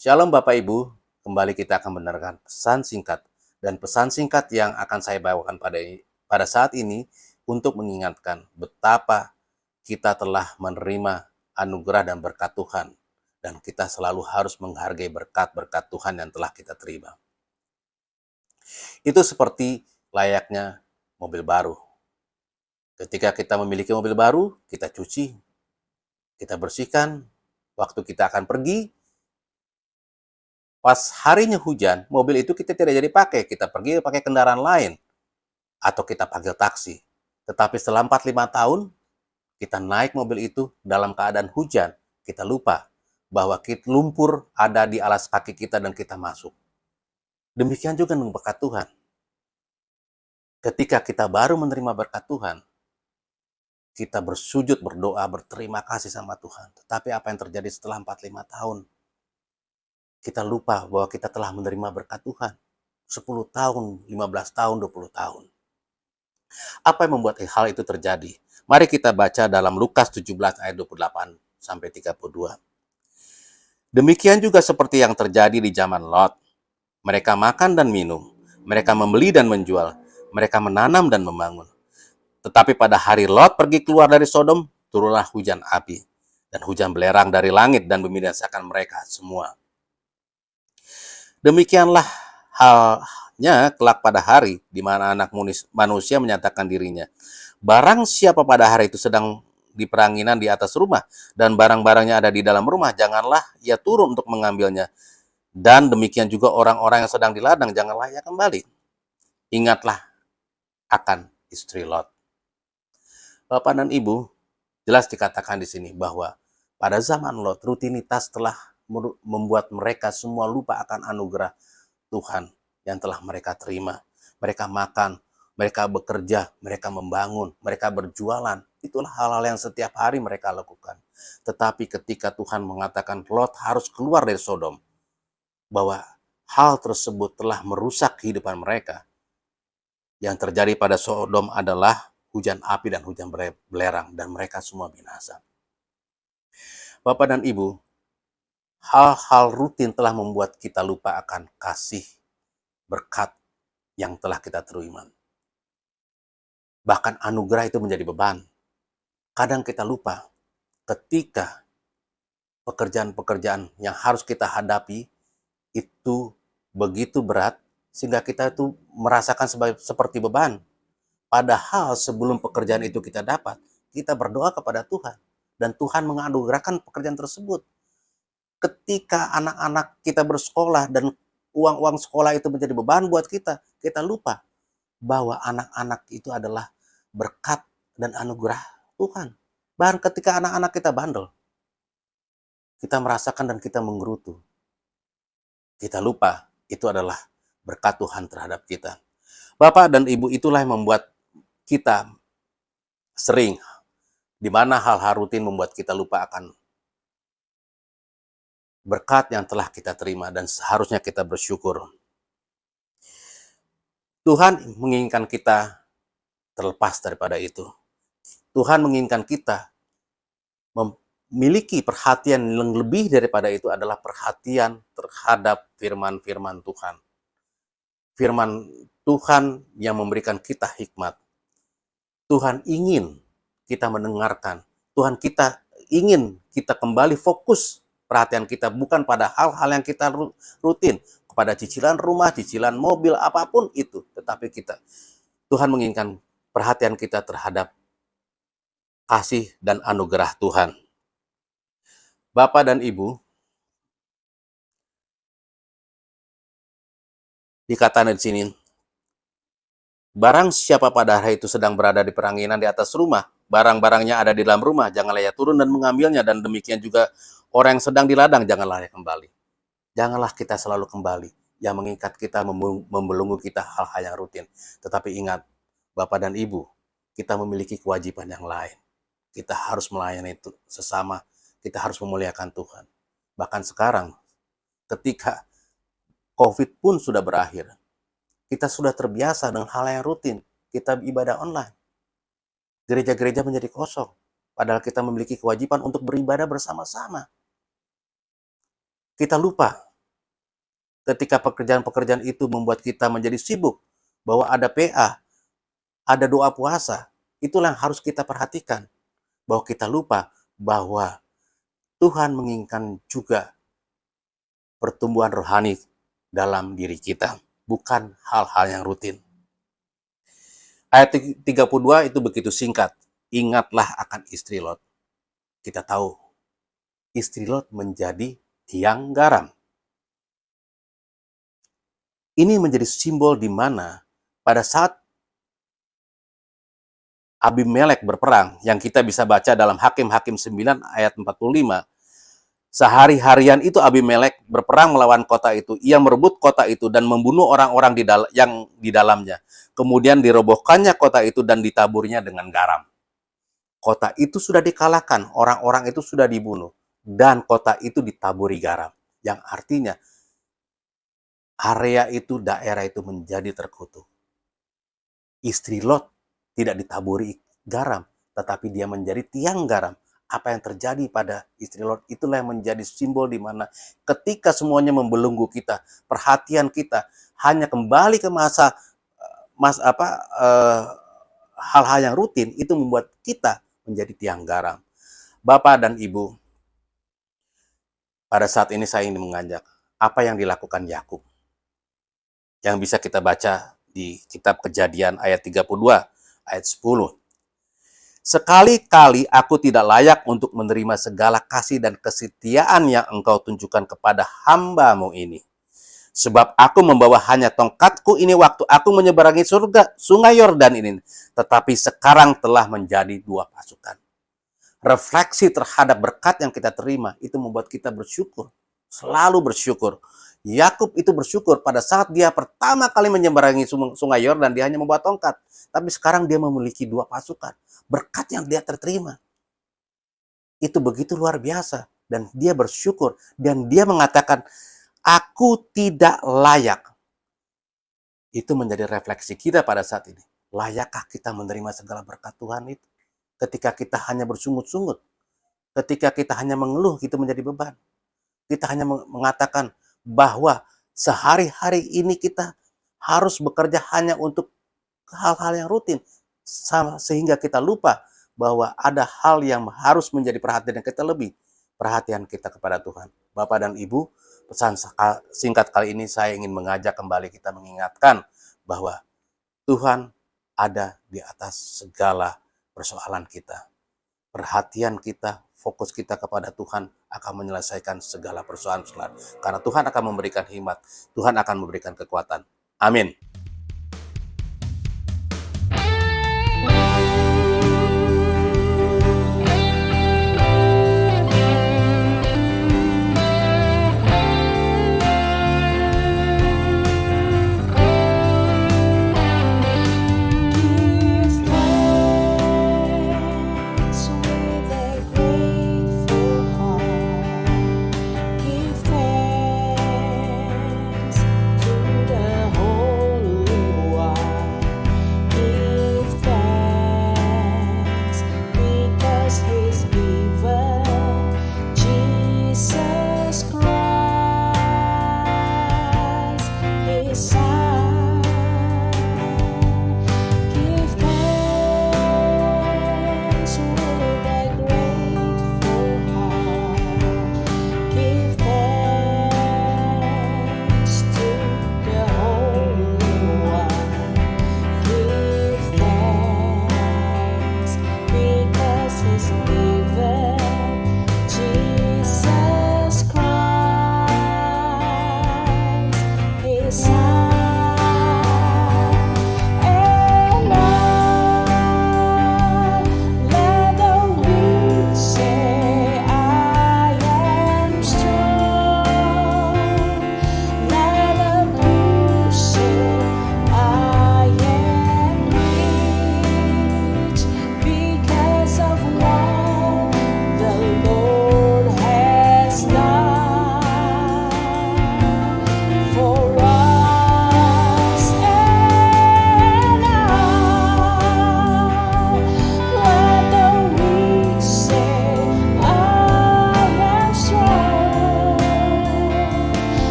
Shalom Bapak Ibu, kembali kita akan mendengarkan pesan singkat. Dan pesan singkat yang akan saya bawakan pada saat ini untuk mengingatkan betapa kita telah menerima anugerah dan berkat Tuhan. Dan kita selalu harus menghargai berkat-berkat Tuhan yang telah kita terima. Itu seperti layaknya mobil baru. Ketika kita memiliki mobil baru, kita cuci, kita bersihkan, waktu kita akan pergi, pas harinya hujan, mobil itu kita tidak jadi pakai. Kita pergi pakai kendaraan lain. Atau kita panggil taksi. Tetapi setelah 4-5 tahun, kita naik mobil itu dalam keadaan hujan. Kita lupa bahwa lumpur ada di alas kaki kita dan kita masuk. Demikian juga dengan berkat Tuhan. Ketika kita baru menerima berkat Tuhan, kita bersujud, berdoa, berterima kasih sama Tuhan. Tetapi apa yang terjadi setelah 4-5 tahun? Kita lupa bahwa kita telah menerima berkat Tuhan. 10 tahun, 15 tahun, 20 tahun. Apa yang membuat hal itu terjadi? Mari kita baca dalam Lukas 17 ayat 28 sampai 32. Demikian juga seperti yang terjadi di zaman Lot. Mereka makan dan minum, mereka membeli dan menjual, mereka menanam dan membangun. Tetapi pada hari Lot pergi keluar dari Sodom, turunlah hujan api, dan hujan belerang dari langit dan membinasakan mereka semua. Demikianlah halnya kelak pada hari di mana anak manusia menyatakan dirinya. Barang siapa pada hari itu sedang di peranginan di atas rumah, dan barang-barangnya ada di dalam rumah, janganlah ia turun untuk mengambilnya. Dan demikian juga orang-orang yang sedang di ladang, janganlah ia kembali. Ingatlah akan istri Lot. Bapak dan Ibu, jelas dikatakan di sini bahwa pada zaman Lot, rutinitas telah membuat mereka semua lupa akan anugerah Tuhan yang telah mereka terima. Mereka makan, mereka bekerja, mereka membangun, mereka berjualan. Itulah hal-hal yang setiap hari mereka lakukan. Tetapi ketika Tuhan mengatakan Lot harus keluar dari Sodom, bahwa hal tersebut telah merusak kehidupan mereka. Yang terjadi pada Sodom adalah hujan api dan hujan belerang, dan mereka semua binasa. Bapak dan Ibu, hal-hal rutin telah membuat kita lupa akan kasih berkat yang telah kita terima. Bahkan anugerah itu menjadi beban. Kadang kita lupa ketika pekerjaan-pekerjaan yang harus kita hadapi itu begitu berat sehingga kita itu merasakan seperti beban. Padahal sebelum pekerjaan itu kita dapat, kita berdoa kepada Tuhan dan Tuhan menganugerahkan pekerjaan tersebut. Ketika anak-anak kita bersekolah dan uang-uang sekolah itu menjadi beban buat kita, kita lupa bahwa anak-anak itu adalah berkat dan anugerah Tuhan. Bahkan ketika anak-anak kita bandel, kita merasakan dan kita menggerutu. Kita lupa itu adalah berkat Tuhan terhadap kita. Bapak dan Ibu, itulah yang membuat kita sering, di mana hal-hal rutin membuat kita lupa akan berkat yang telah kita terima dan seharusnya kita bersyukur. Tuhan menginginkan kita terlepas daripada itu. Tuhan menginginkan kita memiliki perhatian yang lebih daripada itu adalah perhatian terhadap firman-firman Tuhan. Firman Tuhan yang memberikan kita hikmat. Tuhan ingin kita mendengarkan. Tuhan ingin kita kembali fokus perhatian kita bukan pada hal-hal yang kita rutin, kepada cicilan rumah, cicilan mobil, apapun itu. Tetapi Tuhan menginginkan perhatian kita terhadap kasih dan anugerah Tuhan. Bapak dan Ibu, dikatakan di sini, barang siapa pada hari itu sedang berada di peranginan di atas rumah, barang-barangnya ada di dalam rumah, janganlah ia turun dan mengambilnya, dan demikian juga orang yang sedang di ladang, janganlah ia kembali. Janganlah kita selalu kembali, yang mengikat kita, membelenggu kita hal-hal yang rutin. Tetapi ingat, Bapak dan Ibu, kita memiliki kewajiban yang lain. Kita harus melayani itu sesama, kita harus memuliakan Tuhan. Bahkan sekarang, ketika COVID pun sudah berakhir, kita sudah terbiasa dengan hal yang rutin. Kita ibadah online. Gereja-gereja menjadi kosong. Padahal kita memiliki kewajiban untuk beribadah bersama-sama. Kita lupa ketika pekerjaan-pekerjaan itu membuat kita menjadi sibuk, bahwa ada PA, ada doa puasa, itulah yang harus kita perhatikan. Bahwa kita lupa bahwa Tuhan menginginkan juga pertumbuhan rohani dalam diri kita, bukan hal-hal yang rutin. Ayat 32 itu begitu singkat. Ingatlah akan istri Lot. Kita tahu, istri Lot menjadi tiang garam. Ini menjadi simbol di mana pada saat Abimelek berperang, yang kita bisa baca dalam Hakim-Hakim 9 ayat 45, sehari-harian itu Abimelek berperang melawan kota itu. Ia merebut kota itu dan membunuh orang-orang yang di dalamnya. Kemudian dirobohkannya kota itu dan ditaburnya dengan garam. Kota itu sudah dikalahkan, orang-orang itu sudah dibunuh, dan kota itu ditaburi garam. Yang artinya, area itu, daerah itu menjadi terkutuk. Istri Lot tidak ditaburi garam, tetapi dia menjadi tiang garam. Apa yang terjadi pada istri Lot, itulah yang menjadi simbol di mana ketika semuanya membelenggu kita, perhatian kita hanya kembali ke hal-hal yang rutin, itu membuat kita menjadi tiang garam. Bapak dan Ibu, pada saat ini saya ingin mengajak apa yang dilakukan Yakub, yang bisa kita baca di kitab Kejadian ayat 32, ayat 10. Sekali-kali aku tidak layak untuk menerima segala kasih dan kesetiaan yang engkau tunjukkan kepada hamba-Mu ini. Sebab aku membawa hanya tongkatku ini waktu aku menyeberangi sungai Yordan ini. Tetapi sekarang telah menjadi 2 pasukan. Refleksi terhadap berkat yang kita terima itu membuat kita bersyukur, selalu bersyukur. Yakub itu bersyukur pada saat dia pertama kali menyeberangi sungai Yordan, dia hanya membawa tongkat, tapi sekarang dia memiliki 2 pasukan. Berkat yang dia terima itu begitu luar biasa, dan dia bersyukur, dan dia mengatakan, aku tidak layak. Itu menjadi refleksi kita pada saat ini. Layakkah kita menerima segala berkat Tuhan itu? Ketika kita hanya bersungut-sungut, ketika kita hanya mengeluh, itu menjadi beban. Kita hanya mengatakan bahwa sehari-hari ini kita harus bekerja hanya untuk hal-hal yang rutin, sehingga kita lupa bahwa ada hal yang harus menjadi perhatian kita lebih, perhatian kita kepada Tuhan. Bapak dan Ibu, pesan singkat kali ini saya ingin mengajak kembali kita mengingatkan bahwa Tuhan ada di atas segala persoalan kita. Perhatian kita, fokus kita kepada Tuhan akan menyelesaikan segala persoalan. Karena Tuhan akan memberikan hikmat, Tuhan akan memberikan kekuatan. Amin.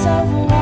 savoir.